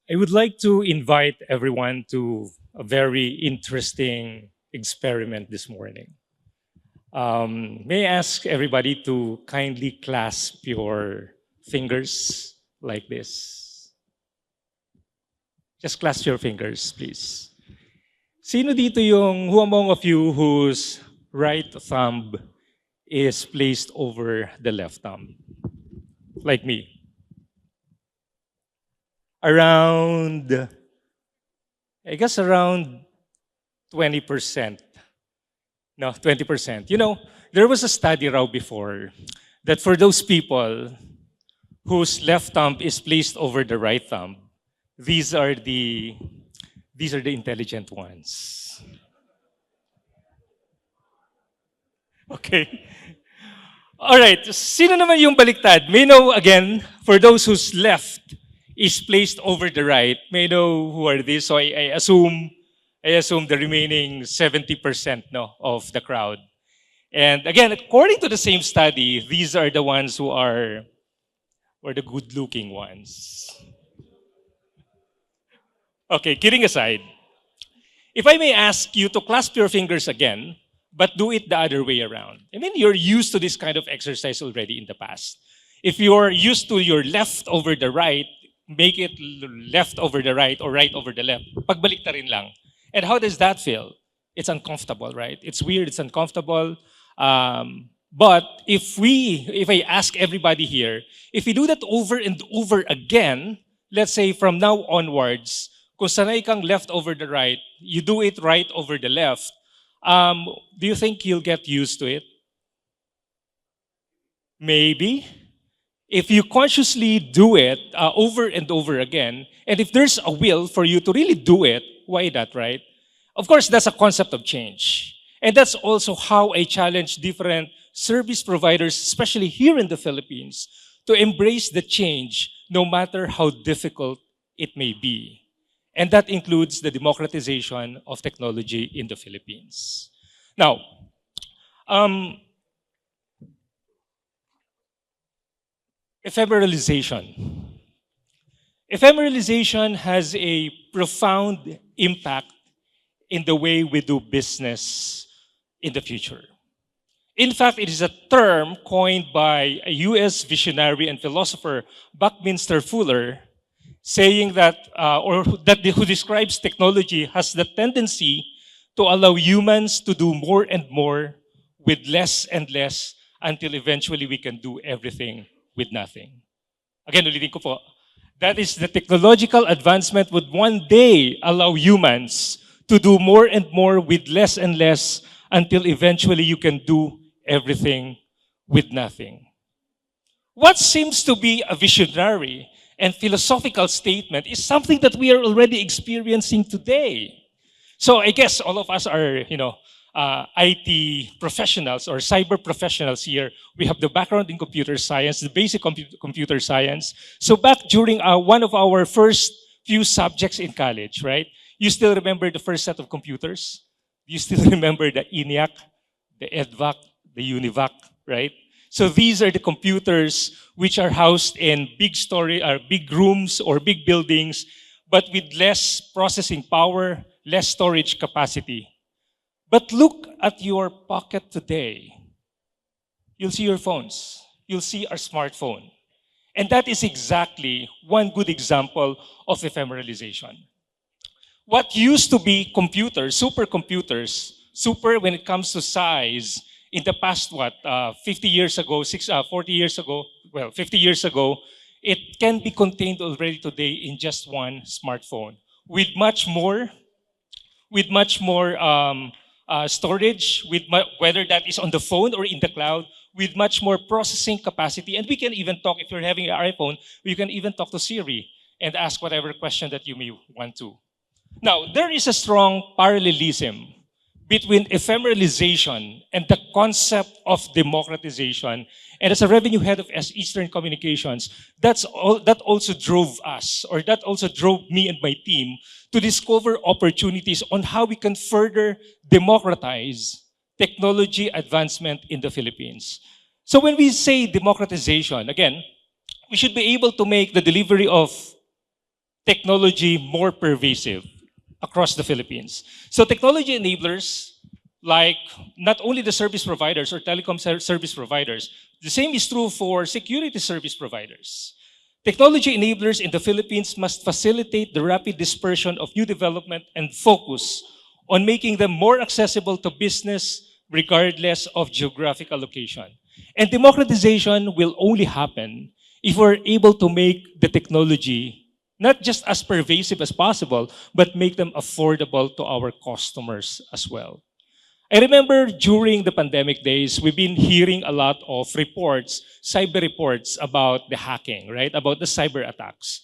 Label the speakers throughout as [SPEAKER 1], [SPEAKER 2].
[SPEAKER 1] I would like to invite everyone to a very interesting experiment this morning. May I ask everybody to kindly clasp your fingers like this? Just clasp your fingers, please. Sino dito yung, who among of you whose right thumb is placed over the left thumb? Like me. Around, I guess around 20%. No, 20%. You know, there was a study raw before that for those people whose left thumb is placed over the right thumb, these are the intelligent ones. Okay. All right. Sino naman yung baliktad? May know again, for those whose left is placed over the right, may know who are these. So I assume the remaining 70% no, of the crowd. And again, according to the same study, these are the ones who are the good-looking ones. Okay, kidding aside, if I may ask you to clasp your fingers again, but do it the other way around. I mean, you're used to this kind of exercise already in the past. If you're used to your left over the right, make it left over the right or right over the left. Pagbalik ta rin lang. And how does that feel? It's uncomfortable, right? It's weird, it's uncomfortable. But if I ask everybody here, if we do that over and over again, let's say from now onwards, kung sanay kang left over the right, you do it right over the left, do you think you'll get used to it? Maybe. If you consciously do it over and over again, and if there's a will for you to really do it, why not, right? Of course, that's a concept of change. And that's also how I challenge different service providers, especially here in the Philippines, to embrace the change no matter how difficult it may be. And that includes the democratization of technology in the Philippines. Now, ephemeralization. Ephemeralization has a profound impact in the way we do business in the future. In fact, it is a term coined by a US visionary and philosopher, Buckminster Fuller, saying that, who describes technology has the tendency to allow humans to do more and more with less and less until eventually we can do everything with nothing. Again, ulitin ko po. That is, the technological advancement would one day allow humans to do more and more with less and less until eventually you can do everything with nothing. What seems to be a visionary and philosophical statement is something that we are already experiencing today. So I guess all of us are, IT professionals or cyber professionals here. We have the background in computer science, the basic computer science. So back during one of our first few subjects in college, right? You still remember the first set of computers? You still remember the ENIAC, the EDVAC, the UNIVAC, right? So these are the computers which are housed in big rooms or big buildings, but with less processing power, less storage capacity. But look at your pocket today. You'll see your phones. You'll see our smartphone. And that is exactly one good example of ephemeralization. What used to be computers, supercomputers, super when it comes to size, in the past, 50 years ago, 40 years ago, 50 years ago, it can be contained already today in just one smartphone with much more storage, whether that is on the phone or in the cloud, with much more processing capacity. And we can even talk, if you're having an iPhone, you can even talk to Siri and ask whatever question that you may want to. Now, there is a strong parallelism between ephemeralization and the concept of democratization. And as a revenue head of Eastern Communications, that also drove us, or that also drove me and my team to discover opportunities on how we can further democratize technology advancement in the Philippines. So when we say democratization, again, we should be able to make the delivery of technology more pervasive across the Philippines. So technology enablers, like not only the service providers or telecom service providers, the same is true for security service providers. Technology enablers in the Philippines must facilitate the rapid dispersion of new development and focus on making them more accessible to business regardless of geographical location. And democratization will only happen if we're able to make the technology not just as pervasive as possible, but make them affordable to our customers as well. I remember during the pandemic days, we've been hearing a lot of reports, cyber reports about the hacking, right? About the cyber attacks.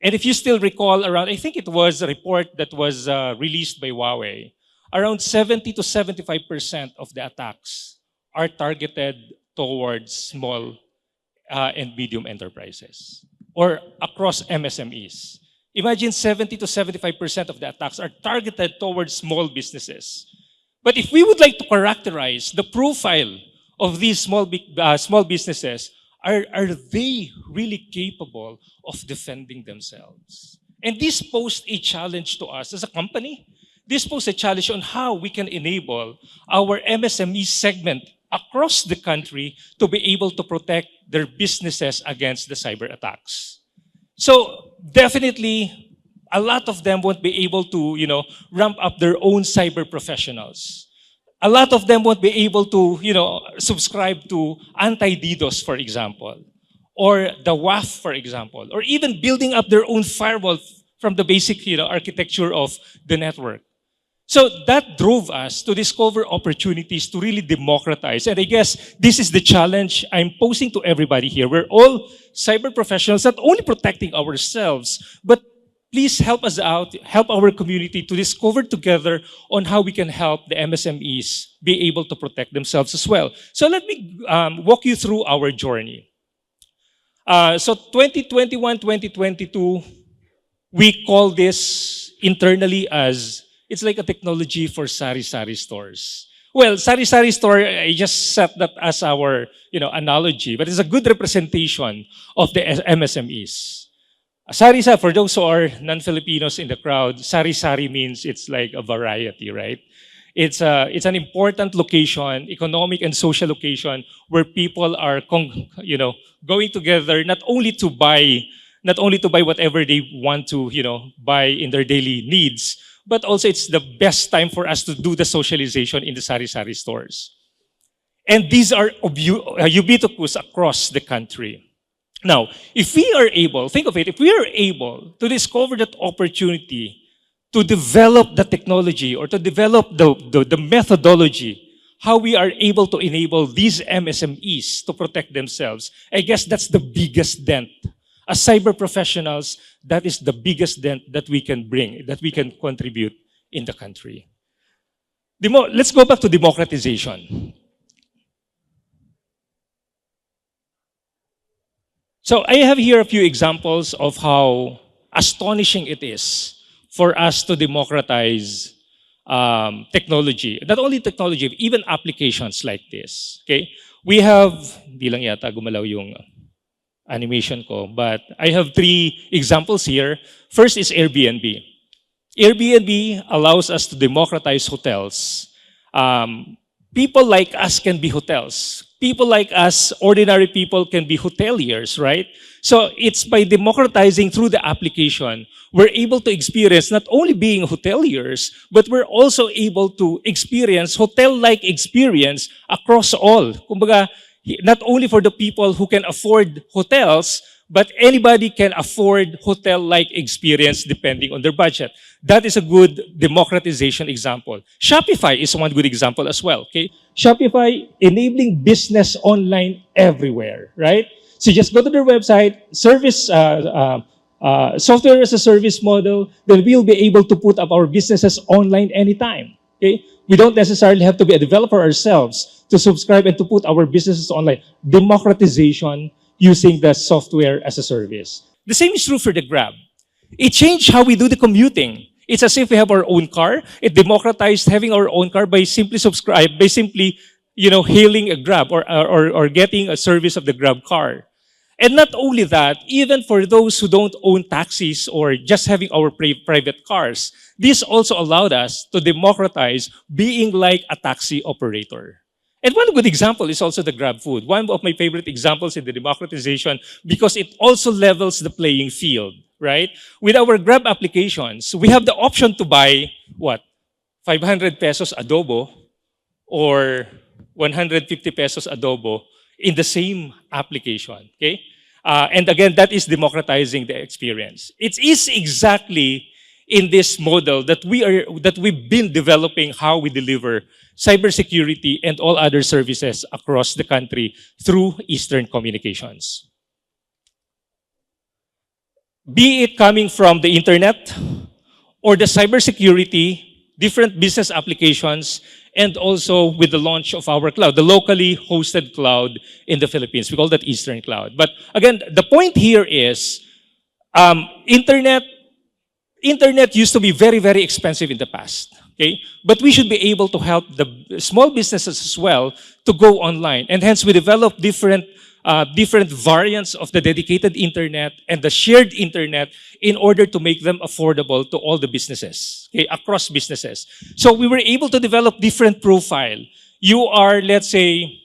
[SPEAKER 1] And if you still recall around, I think it was a report that was released by Huawei, around 70 to 75% of the attacks are targeted towards small and medium enterprises or across MSMEs. Imagine 70 to 75% of the attacks are targeted towards small businesses. But if we would like to characterize the profile of these small businesses, are they really capable of defending themselves? And this posed a challenge to us as a company. This posed a challenge on how we can enable our MSME segment across the country to be able to protect their businesses against the cyber attacks. So definitely, a lot of them won't be able to, ramp up their own cyber professionals. A lot of them won't be able to, subscribe to anti-DDoS, for example, or the WAF, for example, or even building up their own firewall from the basic, architecture of the network. So that drove us to discover opportunities to really democratize. And I guess this is the challenge I'm posing to everybody here. We're all cyber professionals, not only protecting ourselves, but please help us out, help our community to discover together on how we can help the MSMEs be able to protect themselves as well. So let me walk you through our journey. So 2021, 2022, we call this internally as, it's like a technology for sari-sari stores. Well, sari-sari store, I just set that as our, analogy, but it's a good representation of the MSMEs. Sari-sari, for those who are non-Filipinos in the crowd, sari-sari means it's like a variety, right? It's an important location, economic and social location, where people are, going together not only to buy whatever they want to, buy in their daily needs, but also it's the best time for us to do the socialization in the sari-sari stores. And these are ubiquitous across the country. Now, if we are able, think of it, if we are able to discover that opportunity to develop the technology or to develop the methodology, how we are able to enable these MSMEs to protect themselves, I guess that's the biggest dent. As cyber professionals, that is the biggest dent that we can bring, that we can contribute in the country. Let's go back to democratization. So I have here a few examples of how astonishing it is for us to democratize technology. Not only technology, even applications like this. Okay, we have, di lang yata gumalaw yung animation ko, but I have 3 examples here. First is Airbnb. Airbnb allows us to democratize hotels. People like us can be hotels. People like us, ordinary people, can be hoteliers, right? So it's by democratizing through the application, we're able to experience not only being hoteliers, but we're also able to experience hotel-like experience across all. Kumbaga, not only for the people who can afford hotels, but anybody can afford hotel-like experience depending on their budget. That is a good democratization example. Shopify is one good example as well, okay? Shopify enabling business online everywhere, right? So just go to their website, software as a service model, then we'll be able to put up our businesses online anytime, okay? We don't necessarily have to be a developer ourselves to subscribe and to put our businesses online. Democratization using the software as a service. The same is true for the Grab. It changed how we do the commuting. It's as if we have our own car. It democratized having our own car by simply hailing a Grab or getting a service of the Grab car. And not only that, even for those who don't own taxis or just having our private cars, this also allowed us to democratize being like a taxi operator. And one good example is also the Grab Food. One of my favorite examples in the democratization because it also levels the playing field, right? With our Grab applications, we have the option to buy what? 500 pesos adobo or 150 pesos adobo in the same application, okay? And again, that is democratizing the experience. It is exactly in this model that we've been developing how we deliver cybersecurity and all other services across the country through Eastern Communications. Be it coming from the internet or the cybersecurity, different business applications, and also with the launch of our cloud, the locally hosted cloud in the Philippines. We call that Eastern Cloud. But again, the point here is internet used to be very, very expensive in the past. Okay? But we should be able to help the small businesses as well to go online. And hence we develop different variants of the dedicated internet and the shared internet in order to make them affordable to all the businesses, okay, across businesses. So we were able to develop different profile. You are, let's say,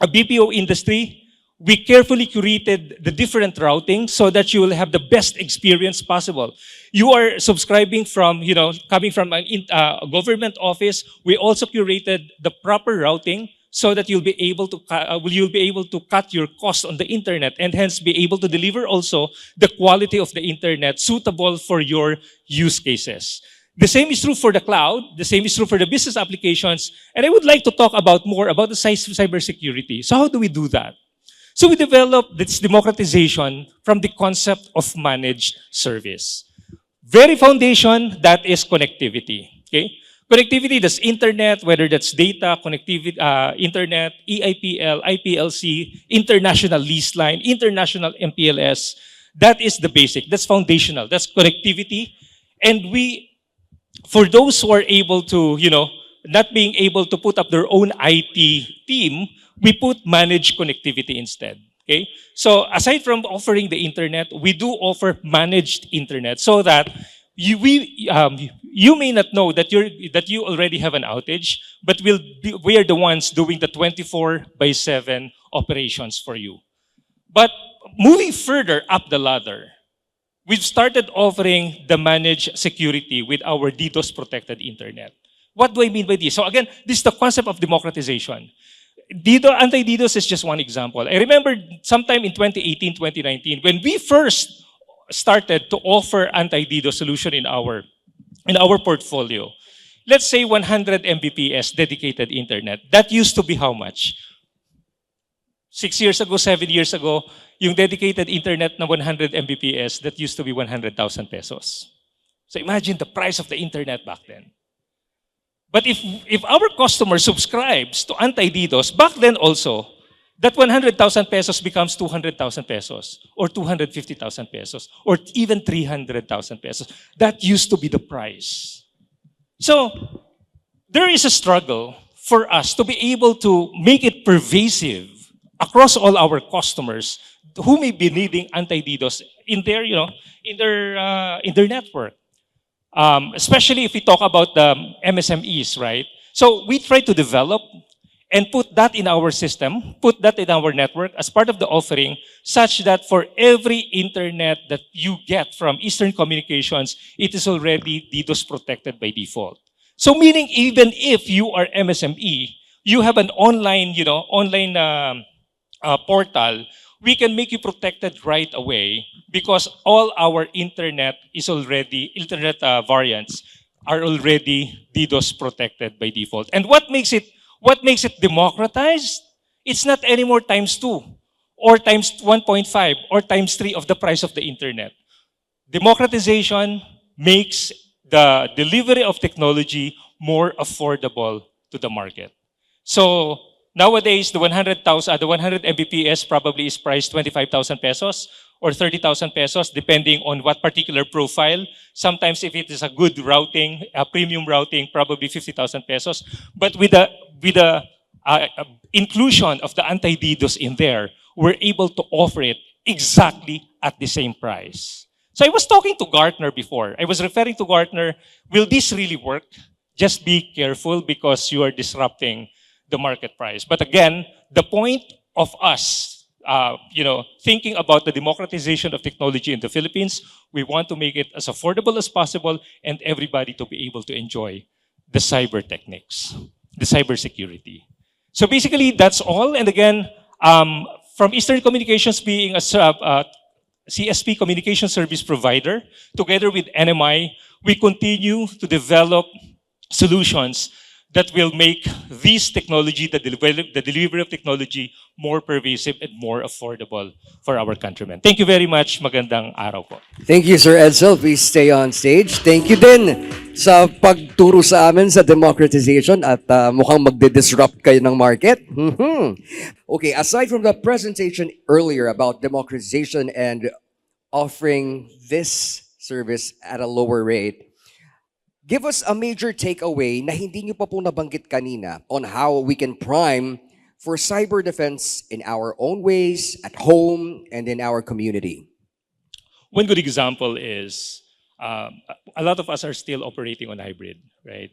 [SPEAKER 1] a BPO industry. We carefully curated the different routing so that you will have the best experience possible. You are subscribing from, coming from a government office. We also curated the proper routing so that you'll be able to cut your cost on the internet and hence be able to deliver also the quality of the internet suitable for your use cases. The same is true for the cloud. The same is true for the business applications. And I would like to talk more about the cybersecurity. So how do we do that? So we developed this democratization from the concept of managed service. Very foundation, that is connectivity. Okay? Connectivity, that's internet, whether that's data, connectivity, internet, EIPL, IPLC, international lease line, international MPLS. That is the basic. That's foundational. That's connectivity. And for those who are able to, not being able to put up their own IT team, we put managed connectivity instead. Okay? So aside from offering the internet, we do offer managed internet so that you may not know that you already have an outage, but we are the ones doing the 24/7 operations for you. But moving further up the ladder, we've started offering the managed security with our DDoS protected internet. What do I mean by this? So again, this is the concept of democratization. Anti-DDoS is just one example. I remember sometime in 2018, 2019, when we first started to offer anti-DDoS solution in our portfolio. Let's say 100 Mbps dedicated internet. That used to be how much? 6 years ago, 7 years ago, yung dedicated internet na 100 Mbps, that used to be 100,000 pesos. So imagine the price of the internet back then. But if our customer subscribes to anti-DDoS, back then also, that 100,000 pesos becomes 200,000 pesos, or 250,000 pesos, or even 300,000 pesos. That used to be the price. So, there is a struggle for us to be able to make it pervasive across all our customers who may be needing anti-DDoS in their network. Especially if we talk about the MSMEs, right? So we try to develop and put that in our system, put that in our network as part of the offering, such that for every internet that you get from Eastern Communications, it is already DDoS protected by default. So meaning even if you are MSME, you have an online portal, we can make you protected right away because all our internet variants are already DDoS protected by default. And what makes it democratized? It's not anymore times 2 or times 1.5 or times 3 of the price of the internet. Democratization makes the delivery of technology more affordable to the market. So nowadays, the 100 Mbps probably is priced 25,000 pesos or 30,000 pesos, depending on what particular profile. Sometimes if it is a good routing, a premium routing, probably 50,000 pesos. But with the inclusion of the anti-DDoS in there, we're able to offer it exactly at the same price. So I was talking to Gartner before. I was referring to Gartner. Will this really work? Just be careful because you are disrupting the market price. But again, the point of us, thinking about the democratization of technology in the Philippines, we want to make it as affordable as possible and everybody to be able to enjoy the cyber techniques, the cyber security. So basically, that's all. And again, from Eastern Communications being a CSP communication service provider, together with NMI, we continue to develop solutions that will make this technology, the delivery of technology, more pervasive and more affordable for our countrymen. Thank you very much. Magandang araw po.
[SPEAKER 2] Thank you, Sir Edsel. Please stay on stage. Thank you din sa pagturo sa amin sa democratization at mukhang magde-disrupt kayo ng market. Okay, aside from the presentation earlier about democratization and offering this service at a lower rate, give us a major takeaway na hindi nyo pa po nabanggit kanina on how we can prime for cyber defense in our own ways, at home, and in our community.
[SPEAKER 1] One good example is a lot of us are still operating on hybrid, right?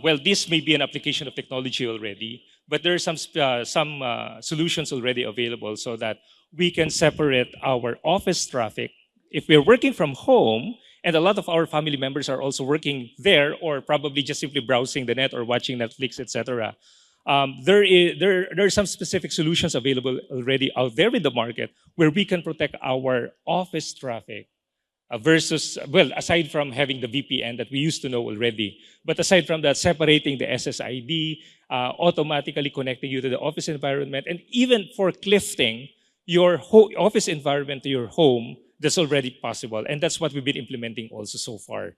[SPEAKER 1] Well, this may be an application of technology already, but there are some solutions already available so that we can separate our office traffic. If we're working from home, and a lot of our family members are also working there or probably just simply browsing the net or watching Netflix, etc. There are some specific solutions available already out there in the market where we can protect our office traffic versus, well, aside from having the VPN that we used to know already, but aside from that, separating the SSID, automatically connecting you to the office environment, and even forklifting your office environment to your home, that's already possible. And that's what we've been implementing also so far.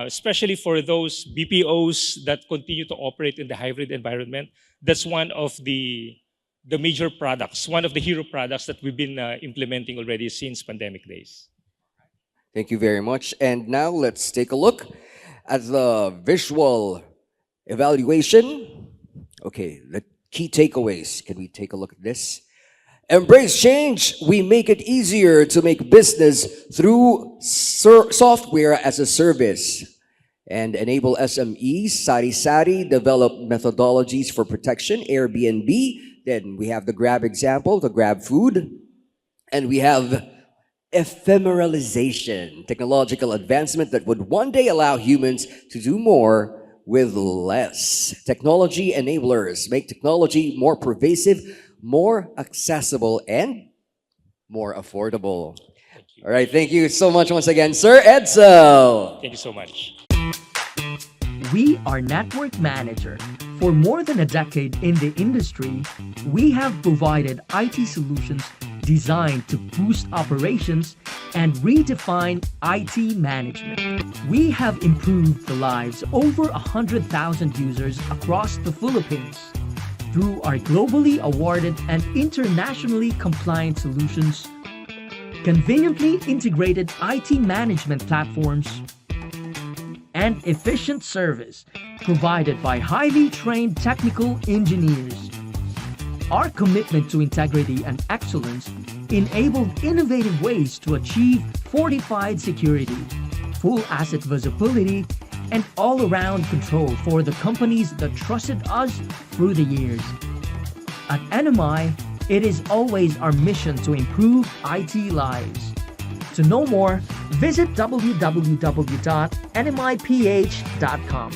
[SPEAKER 1] Especially for those BPOs that continue to operate in the hybrid environment, that's one of the major products, one of the hero products that we've been implementing already since pandemic days.
[SPEAKER 2] Thank you very much. And now let's take a look at the visual evaluation. Okay, the key takeaways. Can we take a look at this? Embrace change. We make it easier to make business through software as a service and enable SMEs, sari-sari, develop methodologies for protection, Airbnb. Then we have the Grab example, the Grab food. And we have ephemeralization, technological advancement that would one day allow humans to do more with less. Technology enablers make technology more pervasive, more accessible, and more affordable. All right, thank you so much once again, Sir Edsel.
[SPEAKER 1] Thank you so much.
[SPEAKER 3] We are Network Manager. For more than a decade in the industry, we have provided IT solutions designed to boost operations and redefine IT management. We have improved the lives of over 100,000 users across the Philippines. Through our globally awarded and internationally compliant solutions, conveniently integrated IT management platforms, and efficient service provided by highly trained technical engineers. Our commitment to integrity and excellence enabled innovative ways to achieve fortified security, full asset visibility, and all-around control for the companies that trusted us through the years. At NMI, it is always our mission to improve IT lives. To know more, visit www.nmiph.com.